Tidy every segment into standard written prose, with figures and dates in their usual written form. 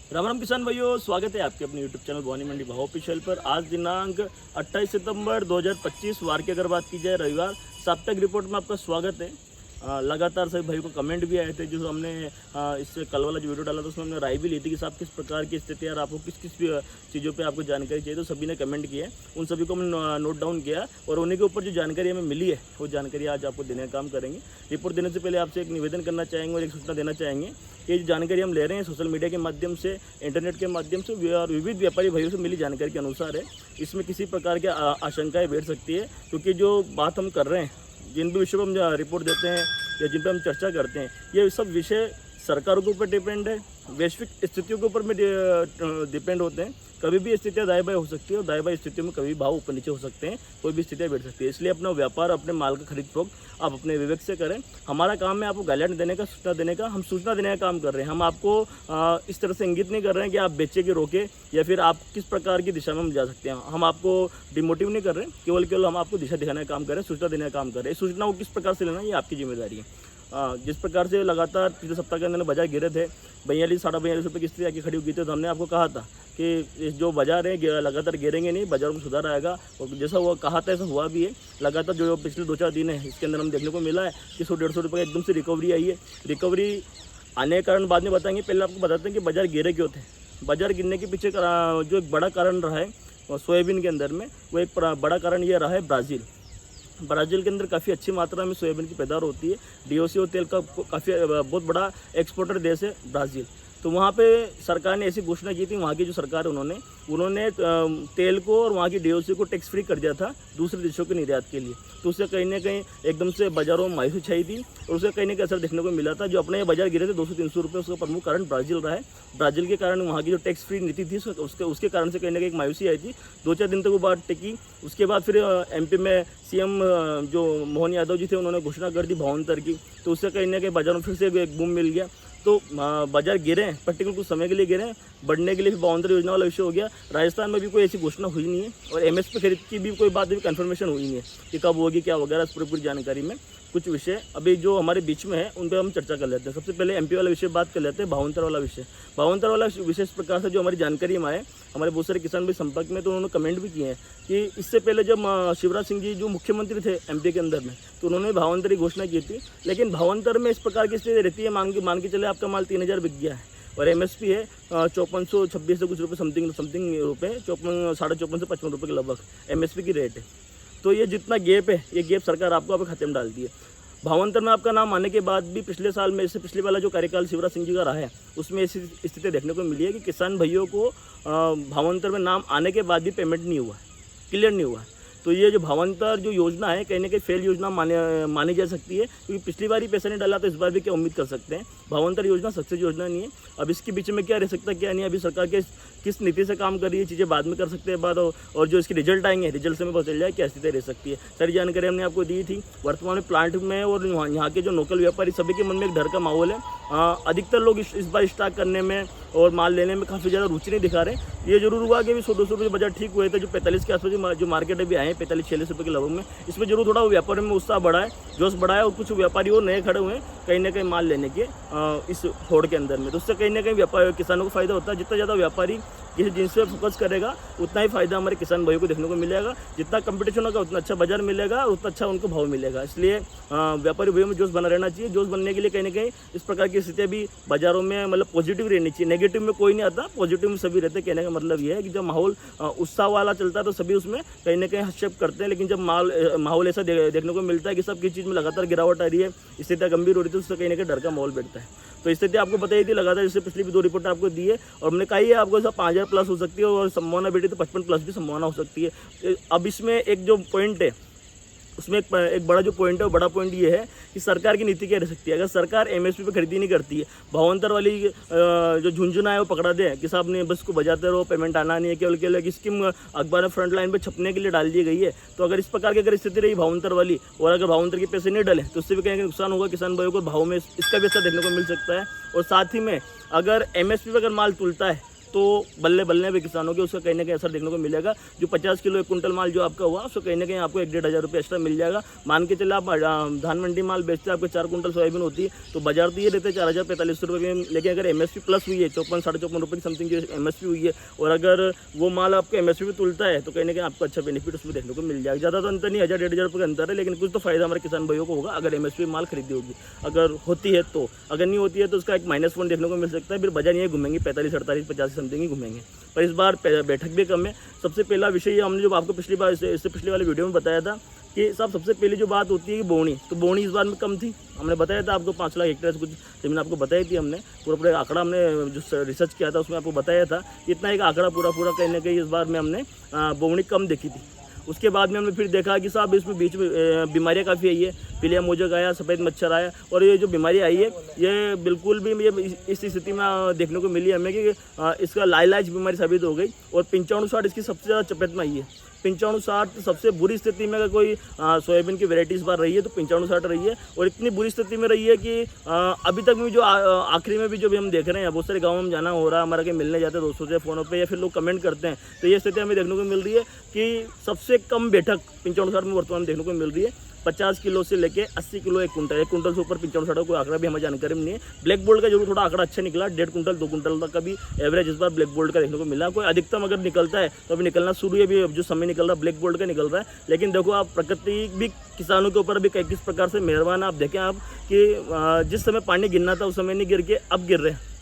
राम राम किसान भाइयों, स्वागत है आपके अपने यूट्यूब चैनल भवानी मंडी भाव ऑफिशियल पर। आज दिनांक 28 सितंबर 2025 वार की अगर बात की जाए रविवार, साप्ताहिक रिपोर्ट में आपका स्वागत है। लगातार सभी भाई को कमेंट भी आए थे जो हमने इससे कल वाला जो वीडियो डाला था उसमें हमने राय भी ली थी कि साहब किस प्रकार की स्थिति है और आपको किस किस चीज़ों पे आपको जानकारी चाहिए, तो सभी ने कमेंट किए। उन सभी को हमने नोट डाउन किया और उन्हीं के ऊपर जो जानकारी हमें मिली है वो जानकारी आज आपको देने का काम करेंगे। रिपोर्ट देने से पहले आपसे एक निवेदन करना चाहेंगे और एक सूचना देना चाहेंगे कि जो जानकारी हम ले रहे हैं सोशल मीडिया के माध्यम से, इंटरनेट के माध्यम से और विविध व्यापारी भाइयों से मिली जानकारी के अनुसार है। इसमें किसी प्रकार की आशंकाएँ बैठ सकती है, क्योंकि जो बात हम कर रहे हैं, जिन भी विषयों पर हम रिपोर्ट देते हैं या जिन पर हम चर्चा करते हैं, ये सब विषय सरकारों के ऊपर डिपेंड है, वैश्विक स्थितियों के ऊपर में डिपेंड होते हैं। कभी भी स्थितियाँ दाएं बाएं हो सकती है और दाएं बाएं स्थितियों में कभी भाव ऊपर नीचे हो सकते हैं, कोई भी स्थितियाँ बैठ सकती है। इसलिए अपना व्यापार, अपने माल का खरीद फरोख्त आप अपने विवेक से करें। हमारा काम है आपको गाइडलाइन देने का, सूचना देने का। हम सूचना देने का काम कर रहे हैं। हम आपको इस तरह से इंगित नहीं कर रहे हैं कि आप बेचे कि रोके या फिर आप किस प्रकार की दिशा में हम जा सकते हैं। हम आपको डिमोटिव नहीं कर रहे हैं, केवल हम आपको दिशा दिखाने का काम कर रहे हैं, सूचना देने का काम कर रहे हैं। सूचना को किस प्रकार से लेना ये आपकी जिम्मेदारी है। जिस प्रकार से लगातार पिछले सप्ताह के अंदर बाजार गिरे थे, 42-42.5 की स्थिति आके खड़ी हुई थी, तो हमने आपको कहा था कि जो बाजार है लगातार गिरेंगे नहीं, बाजारों में सुधार आएगा। और जैसा हुआ कहा था ऐसा हुआ भी है। लगातार जो पिछले 2-4 दिन है इसके अंदर हम देखने को मिला है कि 100-150 रुपये एकदम से रिकवरी आई है। रिकवरी आने का कारण बाद में बताएंगे, पहले आपको बताते हैं कि बाजार गिरे क्यों थे। बाजार गिरने के पीछे जो एक बड़ा कारण रहा है सोयाबीन के अंदर में, वो एक बड़ा कारण ये रहा है ब्राज़ील के अंदर काफ़ी अच्छी मात्रा में सोयाबीन की पैदावार होती है। डीओसी और तेल का काफ़ी बहुत बड़ा एक्सपोर्टर देश है ब्राज़ील। तो वहाँ पे सरकार ने ऐसी घोषणा की थी, वहाँ की जो सरकार है उन्होंने तेल को और वहाँ की डीओसी को टैक्स फ्री कर दिया था दूसरे देशों के निर्यात के लिए। तो उससे कहीं ना कहीं एकदम से बाजारों में मायूसी छाई थी और उससे कहीं ना कहीं असर देखने को मिला था। जो अपने बाजार गिरे थे 200-300 रुपये, उसका प्रमुख कारण ब्राज़ील रहा है। ब्राज़ील के कारण वहाँ की जो टैक्स फ्री नीति थी उसके कारण से कहीं ना कहीं एक मायूसी आई थी। 2-4 दिन तक वो बात टिकी। उसके बाद फिर एमपी में सीएम जो मोहन यादव जी थे उन्होंने घोषणा कर दी भावांतर की, तो उससे कहीं ना कहीं बाजारों में फिर से एक बूम मिल गया। तो बाजार गिरे हैं, पर्टिकुलर कुछ समय के लिए गिरे हैं, बढ़ने के लिए फिर भावांतर योजना वाला विषय हो गया। राजस्थान में भी कोई ऐसी घोषणा हुई नहीं है और एमएसपी खरीद की भी कोई बात भी कन्फर्मेशन हुई नहीं है कि कब होगी क्या वगैरह। इस पूरी जानकारी में कुछ विषय अभी जो हमारे बीच में है उन पर हम चर्चा कर लेते हैं। सबसे पहले एमपी वाला विषय बात कर लेते हैं, भावांतर वाला विषय। भावांतर वाला विषय इस प्रकार से जो हमारी जानकारी में आए, हमारे बहुत सारे किसान भी संपर्क में, तो उन्होंने कमेंट भी किए हैं कि इससे पहले जब शिवराज सिंह जी जो मुख्यमंत्री थे एमपी के अंदर में, तो उन्होंने भावांतर की घोषणा की थी। लेकिन भावांतर में इस प्रकार की स्थिति रहती है, मान के चले आपका माल 3000 बिक गया है और एमएसपी है 5426 से कुछ रुपये समथिंग रुपये, 54.5 से 55 रुपये के लगभग एमएसपी की रेट है। तो ये जितना गैप है, ये गैप सरकार आपको आप खाते में डालती है। भावांतर में आपका नाम आने के बाद भी पिछले साल में, इससे पिछले वाला जो कार्यकाल शिवराज सिंह जी का रहा है, उसमें ऐसी स्थिति देखने को मिली है कि किसान भाइयों को भावांतर में नाम आने के बाद भी पेमेंट नहीं हुआ, क्लियर नहीं हुआ। तो ये जो भावांतर जो योजना है कहीं ना कहीं फेल योजना मानी जा सकती है, क्योंकि पिछली बार ही पैसा नहीं डाला तो इस बार भी क्या उम्मीद कर सकते हैं। भावांतर योजना सक्सेस योजना नहीं है। अब इसके बीच में क्या रह सकता है क्या नहीं, अभी सरकार के किस नीति से काम कर रही है, चीज़ें बाद में कर सकते हैं बात, और जो इसके रिजल्ट आएंगे रिजल्ट से हमें पता चल जाए क्या स्थिति रह सकती है। सारी जानकारी हमने आपको दी थी। वर्तमान में प्लांट में और यहाँ के जो लोकल व्यापारी सभी के मन में एक डर का माहौल है। अधिकतर लोग इस बार स्टॉक करने में और माल लेने में काफ़ी ज़्यादा रुचि नहीं दिखा रहे। ये जरूर हुआ कि भी 100-200 रुपये बाजार ठीक हुए थे, जो 45 के आसपास जो मार्केट अभी आए हैं 45-46 रुपये के लगभग में, इसमें जरूर थोड़ा व्यापार में उत्साह बढ़ा है, जोश बढ़ा है और कुछ व्यापारी और नए खड़े हुए हैं कहीं ना कहीं माल लेने के इस होड़ के अंदर में। तो उससे कहीं ना कहीं व्यापार किसानों को फायदा होता है। जितना ज़्यादा व्यापारी किसी जिनस पे फोकस करेगा उतना ही फायदा हमारे किसान भाइयों को देखने को मिलेगा। जितना कंपटीशन होगा उतना अच्छा बाजार मिलेगा और उतना अच्छा उनको भाव मिलेगा। इसलिए व्यापारी भाइयों में जोश बना रहना चाहिए। जोश बनने के लिए कहीं ना कहीं इस प्रकार की स्थितियाँ भी बाजारों में मतलब पॉजिटिव रहनी चाहिए। नेगेटिव में कोई नहीं आता, पॉजिटिव में सभी रहते। कहने का मतलब ये है कि जब माहौल उत्साह वाला चलता है तो सभी उसमें कहीं ना कहीं हस्तक्षेप करते हैं, लेकिन जब माहौल ऐसा देखने को मिलता है कि सब किसी चीज़ में लगातार गिरावट आ रही है, स्थितियाँ गंभीर हो रही है, तो उससे कहीं ना कहीं डर का माहौल बैठता है। तो स्थिति आपको बताई थी लगातार, जैसे पिछली भी 2 रिपोर्ट आपको दी है और हमने कहा है आपको 5000 प्लस हो सकती है और संभावना बेटी तो 55 प्लस भी संभावना हो सकती है। अब इसमें एक जो पॉइंट है, उसमें एक बड़ा जो पॉइंट है वो बड़ा पॉइंट ये है कि सरकार की नीति क्या रह सकती है। अगर सरकार एमएसपी पे खरीदी नहीं करती है, भावांतर वाली जो झुंझुना है वो पकड़ा दे कि साहब ने बस को बजाते रहो, पेमेंट आना नहीं है, केवल स्कीम अखबार में फ्रंट लाइन पे छपने के लिए डाल दी गई है। तो अगर इस प्रकार की अगर स्थिति रही भावांतर वाली और अगर भावांतर के पैसे नहीं डले तो उससे भी कहीं नुकसान होगा किसान भाइयों को, भाव में इसका भी असर देखने को मिल सकता है। और साथ ही में अगर एमएसपी पर अगर माल तुलता है तो बल्ले बल्ले पे किसानों के उसका कहीं ना कहीं असर देखने को मिलेगा। जो 50 किलो 1 कुंटल माल जो आपका हुआ उसको कहीं ना कहीं आपको 1-1.5 रुपये एक्स्ट्रा मिल जाएगा। मान के चले आप धान मंडी माल बेचते हैं, आपको 4 कुंटल सोयाबीन होती है तो बाजार तो ये रहते हैं 4045 रुपये में, लेकिन अगर MSP प्लस हुई है 54-54.5 रुपये की समथिंग जो MSP हुई है और अगर वो माल आपको MSP पे तुलता है तो कहीं ना कहीं आपको अच्छा बेनिफिट उसमें देखने को मिल जाएगा। ज़्यादा तो अंतर नहीं, 1000-1,500 रुपये का अंतर है, लेकिन कुछ तो फायदा हमारे किसान भाइयों को होगा अगर MSP माल खरीदी होगी। अगर होती है तो, अगर नहीं होती है तो उसका एक -1 देखने को मिल सकता है। फिर बाजार ये घूमेंगे 45-48-50 समथिंग ही घूमेंगे। पर इस बार बैठक भी कम है। सबसे पहला विषय ये हमने जो आपको पिछली बार इससे पिछले वाले वीडियो में बताया था कि साहब सबसे पहली जो बात होती है कि बोनी, तो बोनी इस बार में कम थी। हमने बताया था आपको 5 लाख हेक्टेयर से कुछ ज़मीन आपको बताई थी हमने, पूरा आंकड़ा हमने जो रिसर्च किया था उसमें आपको बताया था। इतना एक आंकड़ा पूरा कहीं ना कहीं इस बार में हमने बोनी कम देखी थी। उसके बाद में हमने फिर देखा कि साहब इसमें बीच में बीमारियाँ काफ़ी आई है, पीलिया मोजक आया, सफ़ेद मच्छर आया, और ये जो बीमारी आई है ये बिल्कुल भी ये इस स्थिति में देखने को मिली हमें कि इसका लाइलाज बीमारी साबित हो गई। और 95-60 इसकी सबसे ज़्यादा चपेट में आई है। 95-60 सबसे बुरी स्थिति में अगर कोई सोयाबीन की वैरायटी इस बार रही है तो 95-60 रही है। और इतनी बुरी स्थिति में रही है कि अभी तक भी जो आखिरी में भी जो भी हम देख रहे हैं, बहुत सारे गाँव में जाना हो रहा है, हमारा के मिलने जाते हैं दोस्तों से फ़ोनों पे या फिर लोग कमेंट करते हैं, तो ये स्थिति हमें देखने को मिल रही है कि सबसे कम बैठक 95-60 में वर्तमान देखने को मिल रही है। 50 किलो से लेके 80 किलो 1 कुंटल से ऊपर 95-60 कोई आंकड़ा भी हमें जानकारी में नहीं है। ब्लैक गोल्ड का जरूर थोड़ा आंकड़ा अच्छा निकला, 1.5 कुंटल 2 कुंटल तक का भी एवरेज इस बार ब्लैक गोल्ड का देखने को मिला। कोई अधिकतम अगर निकलता है तो अभी निकलना शुरू है, अभी जो समय निकल रहा है ब्लैक गोल्ड का निकल रहा है। लेकिन देखो आप प्रकृति भी किसानों के ऊपर भी किस प्रकार से मेहरबान है। आप देखें आप कि जिस समय पानी गिरना था उस समय नहीं गिर के अब गिर रहे हैं।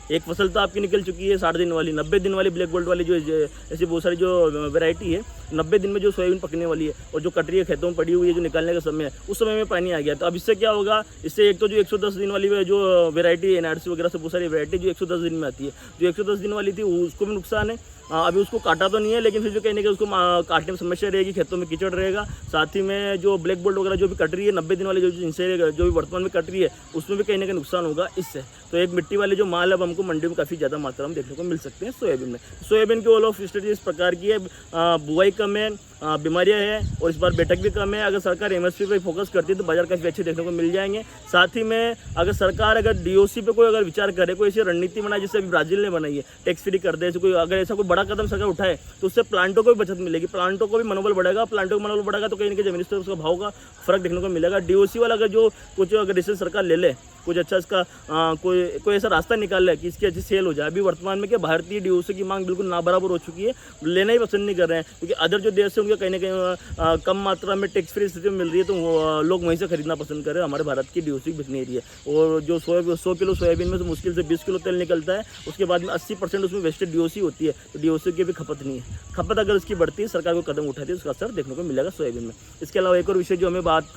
एक फसल तो आपकी निकल चुकी है 60 दिन वाली, 90 दिन वाली ब्लैक गोल्ड वाली जो ऐसी बहुत सारी जो वैरायटी है, 90 दिन में जो सोयाबीन पकने वाली है और जो कटरी है खेतों में पड़ी हुई है, जो निकालने का समय है उस समय में पानी आ गया। तो अब इससे क्या होगा, इससे एक तो जो 110 दिन वाली जो वैरायटी NRC वगैरह से बहुत सारी वैरायटी जो 110 दिन में आती है, जो 110 दिन वाली थी उसको भी नुकसान है। अभी उसको काटा तो नहीं है, लेकिन फिर जो कहने के उसको काटने में समस्या रहेगी, खेतों में कीचड़ रहेगा। साथ ही में जो ब्लैक गोल्ड वगैरह जो भी कट रही है 90 दिन वाली जो जिनसे जो भी वर्तमान में कट रही है उसमें भी कहीं ना कहीं नुकसान होगा इससे। तो एक मिट्टी वाले जो माल अब हमको मंडी में काफ़ी ज़्यादा मात्रा में देखने को मिल सकते हैं सोयाबीन में। सोयाबीन की ऑल ऑफ स्टेज इस प्रकार की है, बुआई कम है, बीमारियां हैं और इस बार बैठक भी कम है। अगर सरकार MSP पे फोकस करती है तो बाजार काफ़ी अच्छे देखने को मिल जाएंगे। साथ ही में अगर सरकार अगर DOC पे कोई अगर विचार करे, कोई ऐसी रणनीति बनाए जैसे अभी ब्राज़ील ने बनाई है, टैक्स फ्री कर दे, कोई अगर ऐसा कोई बड़ा कदम सरकार उठाए तो उससे प्लांटों को भी बचत मिलेगी, प्लांटों को भी मनोबल बढ़ेगा। प्लांटों का मनोबल बढ़ेगा तो कहीं ना कहीं जमीन से उसका भाव का फर्क देखने को मिलेगा। DOC वाला अगर जो कुछ अगर डिसीजन सरकार ले ले, कुछ अच्छा इसका कोई ऐसा रास्ता निकाल ले कि इसकी अच्छी सेल हो जाए। अभी वर्तमान में क्या भारतीय DOC की मांग बिल्कुल ना बराबर हो चुकी है, लेना ही पसंद नहीं कर रहे हैं, क्योंकि अदर जो देश है उनके कहीं ना कहीं कम मात्रा में टैक्स फ्री स्थिति में मिल रही है तो लोग वहीं से खरीदना पसंद कर रहे हैं। हमारे भारत की DOC बिकनी रही है और जो 100 किलो सोयाबीन में से मुश्किल से 20 किलो तेल निकलता है, उसके बाद में 80% उसमें वेस्टेड DOC होती है, तो DOC की भी खपत नहीं है। खपत अगर उसकी बढ़ती है, सरकार को कदम उठाती है, उसका असर देखने को मिलेगा सोयाबीन में। इसके अलावा एक और विषय जो हमें बात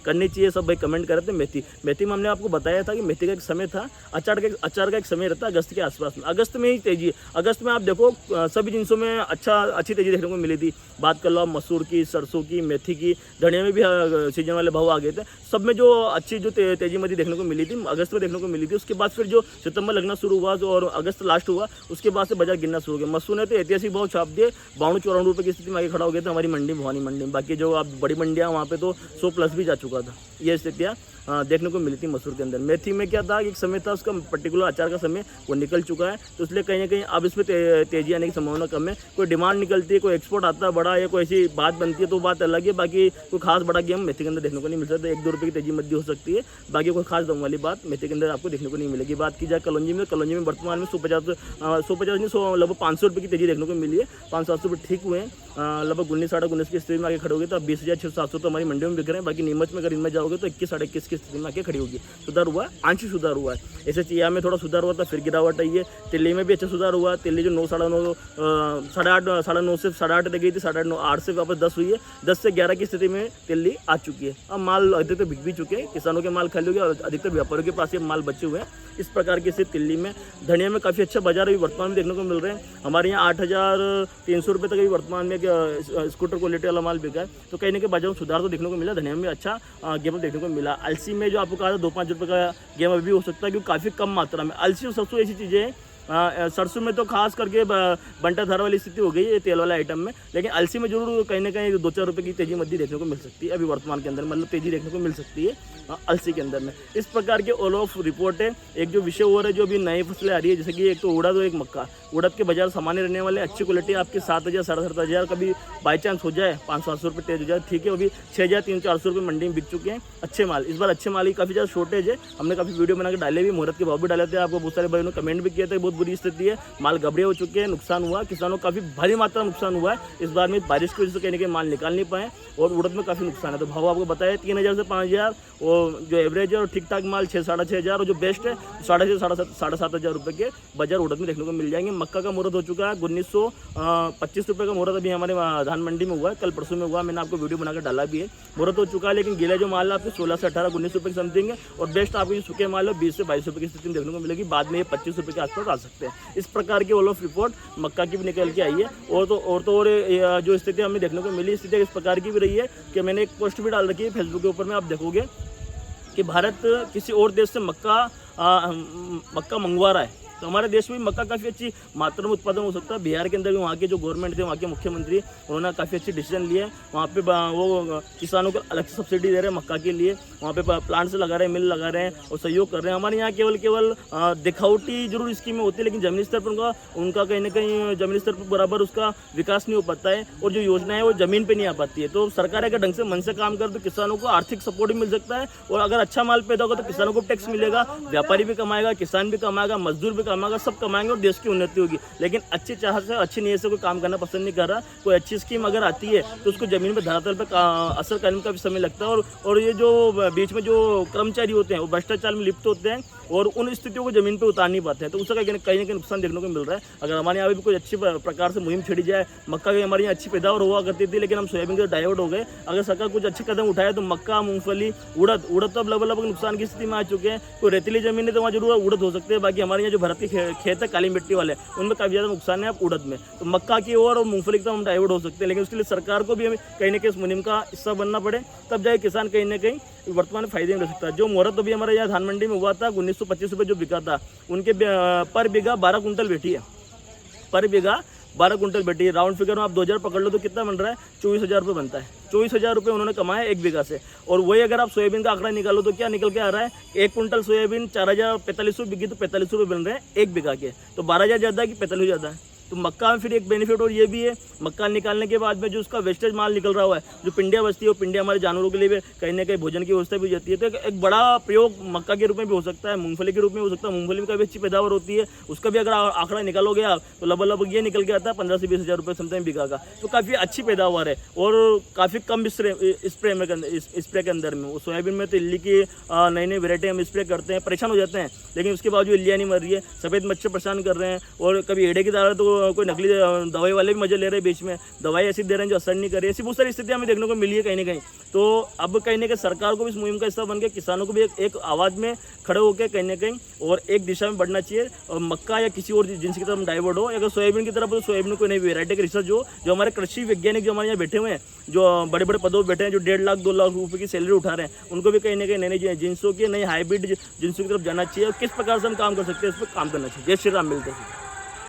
करनी चाहिए, सब भाई कमेंट कर रहे थे, मेथी में हमने आपको बताया था कि मेथी का एक समय था, अचार का एक समय रहता है अगस्त के आसपास में। अगस्त में ही तेजी है, अगस्त में आप देखो सभी जिनसों में अच्छी तेजी देखने को मिली थी। बात कर लो मसूर की, सरसों की, मेथी की, धनिया में भी सीजन वाले भाव आ गए थे। सब में जो अच्छी जो तेजी मदी देखने को मिली थी अगस्त में देखने को मिली थी। उसके बाद फिर जो सितंबर लगना शुरू हुआ और अगस्त लास्ट हुआ, उसके बाद से बाजार गिरना शुरू हो गया। मसूर ने तो ऐतिहासिक भाव छाप दिए, 52-54 रुपये की स्थिति में आगे खड़ा हो गया था हमारी मंडी, भवानी मंडी में। बाकी जो आप बड़ी मंडियाँ वहाँ पे तो 100 प्लस भी जा चुका था। ये स्थितियाँ देखने को मिली थी मसूर के अंदर। मेथी में क्या था कि एक समय था उसका पर्टिकुलर अचार का समय, वो निकल चुका है, तो इसलिए कहीं ना कहीं अब इसमें तेजी आने की संभावना कम है। कोई डिमांड निकलती है, कोई एक्सपोर्ट आता है बड़ा या कोई ऐसी बात बनती है तो बात अलग है। बाकी कोई खास बड़ा गेम मेथी के अंदर देखने को नहीं मिल सकता। 1-2 रुपये की तेजी मध्य हो सकती है, बाकी कोई खास दम वाली बात मेथी के अंदर आपको देखने को नहीं मिलेगी। बात की जाए कलौंजी में वर्तमान में 150 नहीं 100 लगभग 500 रुपये की तेजी देखने को मिली है। 500-700 रुपये ठीक हुए हैं, लगभग 19-19.5 की स्थिति में आगे खड़े होगी। तो 20,600-700 तो हमारी मंडियों में बिक रहे हैं। बाकी नीमच में अगर इनमें जाओगे तो 21-21.5 की स्थिति में आके खड़ी होगी। सुधार हुआ है, आंशिक सुधार हुआ है। ऐसे चिया में थोड़ा सुधार हुआ था, फिर गिरावट आई है। तिल्ली में भी अच्छा सुधार हुआ। तिल्ली जो 9, 9.5, 8.5 से 8.5 तक गई थी, 8.5 से वापस 10 हुई है। 10 से 11 की स्थिति में तिल्ली आ चुकी है। अब माल अधिकतर बिक भी चुके हैं, किसानों के माल खाली हो गया और अधिकतर व्यापारियों के पास ये माल बचे हुए हैं। इस प्रकार की स्थिति तिल्ली में। धनिया में काफ़ी अच्छा बाजार अभी वर्तमान में देखने को मिल रहे हैं। हमारे यहाँ 8,300 रुपये तक अभी वर्तमान में स्कूटर क्वालिटी वाला माल बिका है, तो कहीं ना कहीं बाजार में सुधार तो देखने को मिला। धनिया में अच्छा गेम देखने को मिला। अलसी में जो आपको कहा था 2-5 रुपये का गेम अभी हो सकता है, क्योंकि काफ़ी कम मात्रा में अलसी और सरसों ऐसी चीज़ें हैं सरसों में तो खास करके बंटा धार वाली स्थिति हो गई है तेल वाले आइटम में, लेकिन अलसी में जरूर कहीं ना कहीं 2-4 रुपये की तेजी मध्य देखने को मिल सकती है अभी वर्तमान के अंदर, मतलब तेजी देखने को मिल सकती है अलसी के अंदर में। इस प्रकार के ऑल ऑफ रिपोर्ट है। एक जो विषय हो रहा है, जो अभी नई फसलें आ रही है, जैसे कि एक तो उड़द और एक मक्का। उड़द के बाजार सामान्य रहने वाले, अच्छी क्वालिटी आपके 7,000 7,500, कभी बाई चांस हो जाए 500-700 रुपये तेज हो जाए, ठीक है। अभी 6,300-400 रुपये मंडी में बिक चुके हैं अच्छे माल। इस बार अच्छे माल की काफ़ी ज़्यादा शॉर्टेज है, हमने काफ़ी वीडियो बना के डाले भी, मुहूर्त के भाव भी डाले थे, आपको बहुत सारे भाइयों ने कमेंट भी किए थे बहुत बुरी स्थिति है, माल गबड़े हो चुके हैं, नुकसान हुआ, किसानों को काफ़ी भारी मात्रा में नुकसान हुआ है इस बार में। बारिश की वजह से कहीं ना कहीं माल निकाल नहीं पाए और उड़द में काफ़ी नुकसान है। तो भाव आपको बताया 3,000 से 5,000, और जो एवरेज है और ठीक ठाक माल 6,000-6,500, और जो बेस्ट है 6,500-7,500 रुपये के बाजार उड़द में देखने को मिल जाएंगे। मक्का का मुहूर्त हो चुका है 1925 रुपये का मुहूर्त अभी हमारे धान मंडी में हुआ है, कल परसों में हुआ, मैंने आपको वीडियो बनाकर डाला भी है। मुहूर्त हो चुका है, लेकिन गीला जो माल है आपको 16 से 18-19 रुपये की समथिंग है, और बेस्ट आपको जो सूखे माल है 20 से 22 रुपये की स्थिति में देखने को मिलेगी। बाद में ये 25 रुपये के आसपास आ सकते हैं। इस प्रकार की ऑल ऑफ रिपोर्ट मक्का की भी निकल के आई है। और जो स्थिति हमें देखने को मिली, स्थिति इस प्रकार की भी रही है कि मैंने एक पोस्ट भी डाल रखी है फेसबुक के ऊपर में, आप देखोगे कि भारत किसी और देश से मक्का मंगवा रहा है। तो हमारे देश में मक्का काफ़ी अच्छी मात्रा में उत्पादन हो सकता है। बिहार के अंदर भी वहाँ के जो गवर्नमेंट थे, वहाँ के मुख्यमंत्री, उन्होंने काफ़ी अच्छी डिसीजन लिए। वहाँ पे वो किसानों को अलग से सब्सिडी दे रहे हैं मक्का के लिए, वहाँ पे प्लांट्स लगा रहे हैं, मिल लगा रहे हैं और सहयोग कर रहे हैं। हमारे यहाँ केवल दिखावटी जरूर स्कीमें होती है, लेकिन जमीनी स्तर पर उनका कहीं ना कहीं जमीनी स्तर पर बराबर उसका विकास नहीं हो पाता है, और जो योजना है वो ज़मीन पर नहीं आ पाती है। तो सरकार अगर ढंग से मन से काम करे तो किसानों को आर्थिक सपोर्ट भी मिल सकता है, और अगर अच्छा माल पैदा होगा तो किसानों को टैक्स मिलेगा, व्यापारी भी कमाएगा, किसान भी कमाएगा, मजदूर भी कमाएगा, सब कमाएंगे और देश की उन्नति होगी। लेकिन अच्छी चाह से, अच्छी नीयत से कोई काम करना पसंद नहीं कर रहा। कोई अच्छी स्कीम अगर आती है तो उसको जमीन पर धरातल पर असर करने में काफ़ी समय लगता है, और ये जो बीच में जो कर्मचारी होते हैं वो भ्रष्टाचार में लिप्त होते हैं और उन स्थितियों को जमीन पर उतार नहीं पाते हैं, तो उसका कहीं ना कहीं नुकसान देखने को मिल रहा है। अगर हमारे यहाँ भी कोई अच्छी प्रकार से मुहिम छिड़ी जाए, मक्का की हमारे यहाँ अच्छी पैदावार हुआ करती थी, लेकिन हम सोयाबीन के डाइवर्ट हो गए। अगर सरकार कुछ अच्छे कदम उठाए तो मक्का, मूंगफली, उड़द तो अब लगभग नुकसान की स्थिति में आ चुके हैं। कोई रेतीली जमीन है तो वहाँ जरूर उड़द हो सकते हैं। बाकी हमारे यहाँ जो भारत के खेत है काली मिट्टी वाले, उनमें काफ़ी ज़्यादा नुकसान है अब उड़द में। तो मक्का की और मूंगफली की तो हम डाइवर्ट हो सकते हैं, लेकिन उसके लिए सरकार को भी हमें कहीं ना कहीं इस मुहिम का हिस्सा बनना पड़े, तब जाए किसान कहीं ना कहीं वर्तमान में फायदे में रह सकता है। जो मुहूर्त अभी हमारे यहाँ धान मंडी में हुआ था 1925 रुपये जो बिका था, उनके पर बीघा 12 कुंटल बैठी है, पर बीघा 12 कुंटल बैठी है। राउंड फिगर में आप 2,000 पकड़ लो तो कितना बन रहा है, 24,000 रुपये बनता है। 24,000 रुपये उन्होंने कमाए एक बीघा से। और वही अगर आप सोयाबीन का आंकड़ा निकालो तो क्या निकल के आ रहा है, 1 कुंटल सोयाबीन 4,045 रुपये बिकी तो 45 रुपये बन रहे हैं एक बीघा के। तो 12,000 ज़्यादा है कि 45 ज़्यादा है। तो मक्का में फिर एक बेनिफिट और ये भी है, मक्का निकालने के बाद में जो उसका वेस्टेज माल निकल रहा हुआ है, जो पिंडियाँ बचती है, वो पिंडियाँ हमारे जानवरों के लिए भी कहीं ना कहीं भोजन की व्यवस्था भी हो जाती है। तो एक बड़ा प्रयोग मक्का के रूप में भी हो सकता है, मूंगफली के रूप में हो सकता है। मूंगफली में काफ़ी अच्छी पैदावार होती है, उसका भी अगर आंकड़ा निकालोगे आप तो लगभग ये निकल के आता है 15 से 20,000 रुपये समथिंग बीघा का। तो काफ़ी अच्छी पैदावार है और काफ़ी कम स्प्रे के अंदर में। सोयाबीन में तो इल्ली की नई नई वेरायटी हम स्प्रे करते हैं, परेशान हो जाते हैं, लेकिन उसके बावजूद इल्लियाँ नहीं मर रही है। सफ़ेद मच्छर परेशान कर रहे हैं, और कभी एड़े की तरह तो कोई नकली दवाई वाले भी मजे ले रहे हैं, बीच में दवाई ऐसी दे रहे हैं जो असर नहीं कर रही है। ऐसी बहुत सारी स्थितियाँ हमें देखने को मिली है कहीं ना कहीं। तो अब कहीं ना कहीं सरकार को भी इस मुहिम का हिस्सा बन के किसानों को भी एक आवाज़ में खड़े होकर कहीं ना कहीं और एक दिशा में बढ़ना चाहिए। और मक्का या किसी और जिनस की तरफ डाइवर्ट हो, अगर सोयाबीन की तरफ तो सोयाबीन को नई वेरायटी का रिसर्च हो, जो हमारे कृषि वैज्ञानिक जो हमारे यहाँ बैठे हुए हैं, जो बड़े बड़े पदों पर बैठे हैं, जो 1.5 लाख 2 लाख रुपये की सैलरी उठा रहे हैं, उनको भी कहीं ना कहीं नई जिनसों की, नई हाइब्रिड जिनसों की तरफ जाना चाहिए। और किस प्रकार से हम काम कर सकते हैं, इस पर काम करना चाहिए। जय श्री राम, मिलते हैं।